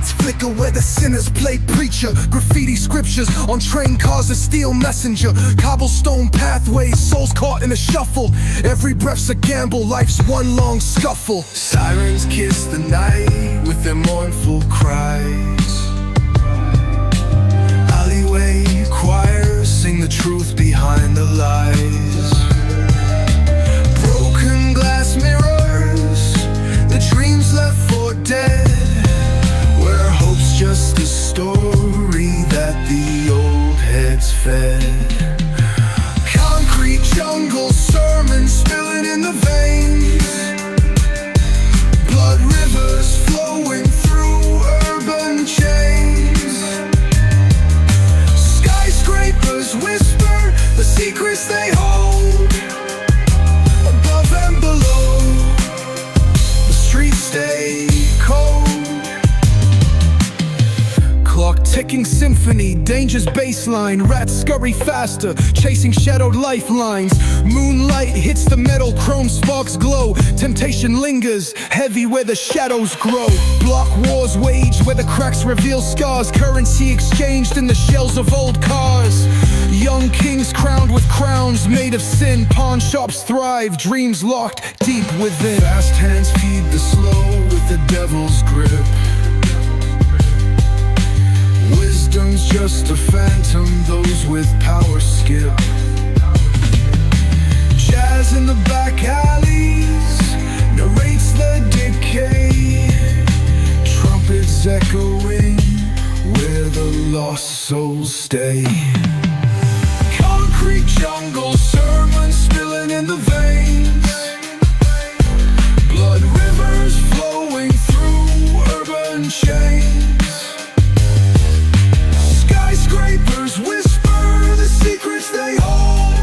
lights flicker where the sinners play preacher. Graffiti scriptures on train cars, a steel messenger. Cobblestone pathways, souls caught in a shuffle. Every breath's a gamble, life's one long scuffle. Sirens kiss the night with their mournful cries. Alleyway choirs sing the truth behind the lies. Broken glass mirrors, the dreams left for dead, where hope's just a story that the old heads fed. Concrete jungle sermons spilling in the veins. Blood rivers flowing through urban chains. Skyscrapers whisper the secrets they hold. Above and below, the streets stay cold. Clock ticking symphony, danger's baseline. Rats scurry faster, chasing shadowed lifelines. Moonlight hits the metal, chrome sparks glow. Temptation lingers, heavy where the shadows grow. Block wars wage where the cracks reveal scars. Currency exchanged in the shells of old cars. Young kings crowned with crowns made of sin. Pawn shops thrive, dreams locked deep within. Fast hands feed the slow with the devil's grip. Wisdom's just a phantom, those with power skip. Jazz in the back alleys narrates the decay. Trumpets echoing where the lost souls stay. Concrete jungle sermons spilling in the veins. Blood rivers flowing through urban chains. Skyscrapers whisper the secrets they hold.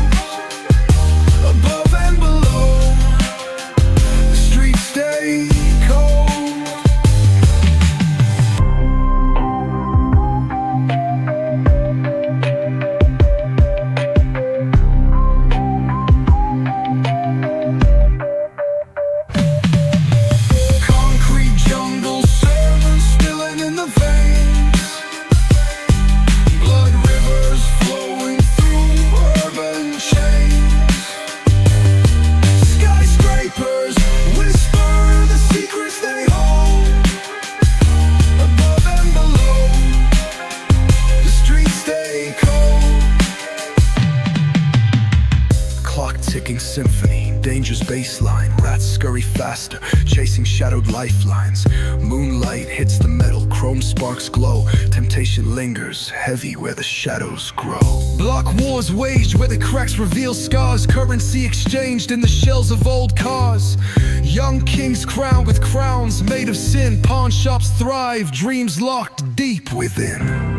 Above and below, the streets stay cold. Concrete jungle sermons spilling in the veins. Blood rivers flowing through urban chains. Skyscrapers whisper the secrets they hold. Above and below, the streets stay cold. Clock ticking symphony, danger's baseline. Rats scurry faster, chasing shadowed lifelines. Moonlight hits the metal, chrome sparks glow. Temptation lingers, heavy where the shadows grow. Block wars waged where the cracks reveal scars. Currency exchanged in the shells of old cars. Young kings crowned with crowns made of sin. Pawn shops thrive, dreams locked deep within.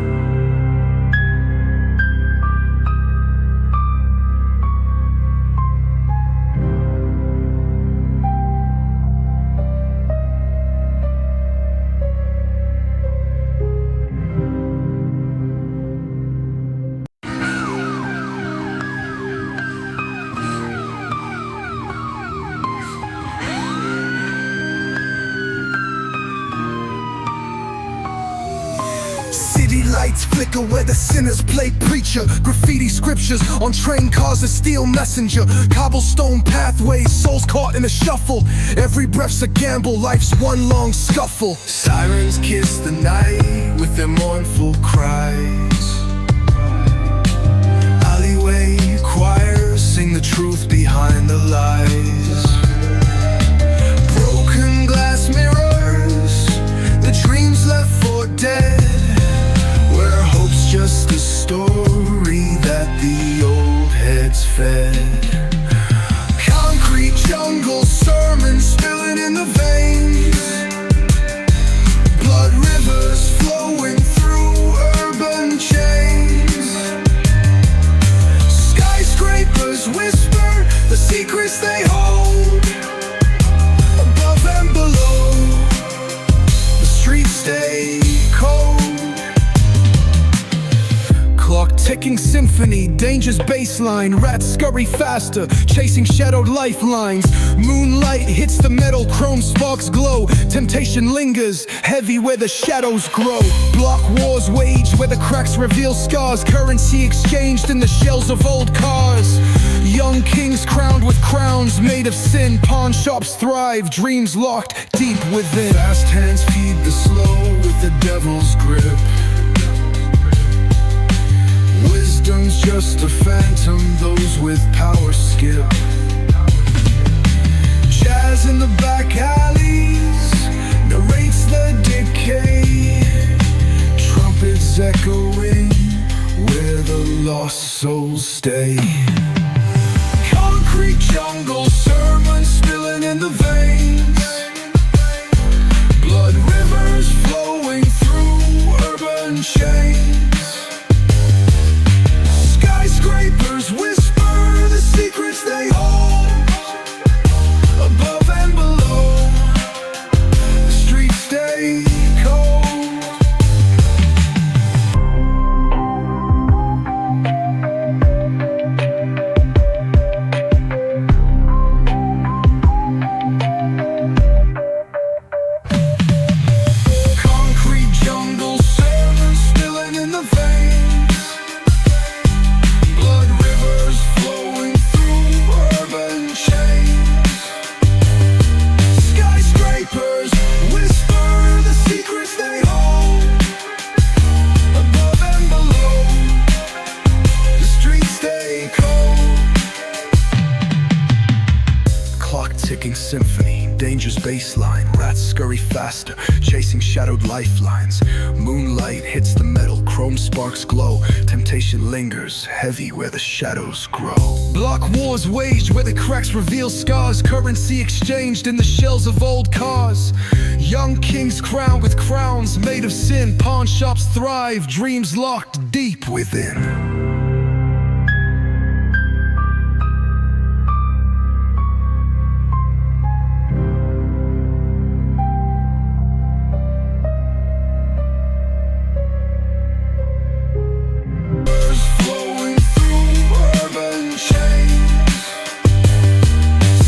City lights flicker where the sinners play preacher. Graffiti scriptures on train cars, a steel messenger. Cobblestone pathways, souls caught in a shuffle. Every breath's a gamble, life's one long scuffle. Sirens kiss the night with their mournful cries. Alleyway choirs sing the truth behind the lies. Broken glass mirrors, the dreams left for dead, where hope's just a story that the old heads fed. Concrete jungle sermons spilling in the veins. Blood rivers flowing through urban chains. Skyscrapers whisper the secrets they hold. Clock-ticking symphony, dangerous baseline. Rats scurry faster, chasing shadowed lifelines. Moonlight hits the metal, chrome sparks glow. Temptation lingers, heavy where the shadows grow. Block wars waged where the cracks reveal scars. Currency exchanged in the shells of old cars. Young kings crowned with crowns made of sin. Pawn shops thrive, dreams locked deep within. Fast hands feed the slow with the devil's grip. Wisdom's just a phantom, those with power skip. Jazz in the back alleys narrates the decay. Trumpets echoing where the lost souls stay. Concrete jungle, sermons spilling in the veins. Blood rivers flowing through urban chains. Skyscrapers whisper the secrets they hold. Above and below, the streets stay cold. Concrete jungle, sermons spilling in the veins. Blood rivers flowing through urban chains. Skyscrapers whisper the secrets they hold. Above and below, the streets stay cold. Clock-ticking symphony, dangerous baseline. Rats scurry faster, chasing shadowed lifelines. Moonlight hits the metal, chrome sparks glow. Temptation lingers, heavy where the shadows grow. Block wars waged where the cracks reveal scars. Currency exchanged in the shells of old cars. Young kings crowned with crowns made of sin. Pawn shops thrive, dreams locked deep within. Flowing through urban chains.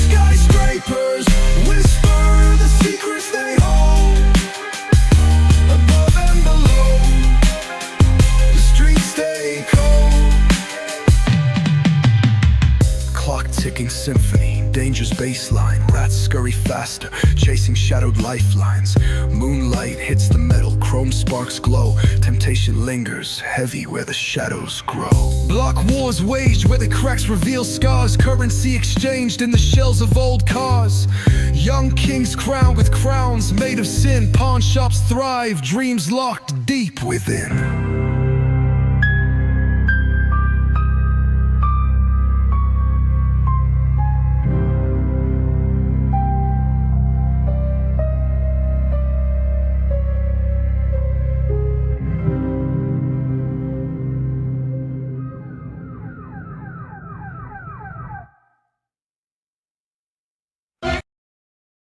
Skyscrapers whisper the secrets they hold. Above and below, the streets stay cold. Clock-ticking symphony, dangerous baseline. Rats scurry faster, chasing shadowed lifelines. Moonlight hits the metal, chrome sparks glow. Temptation lingers, heavy where the shadows grow. Block wars waged where the cracks reveal scars. Currency exchanged in the shells of old cars. Young kings crowned with crowns made of sin. Pawn shops thrive, dreams locked deep within.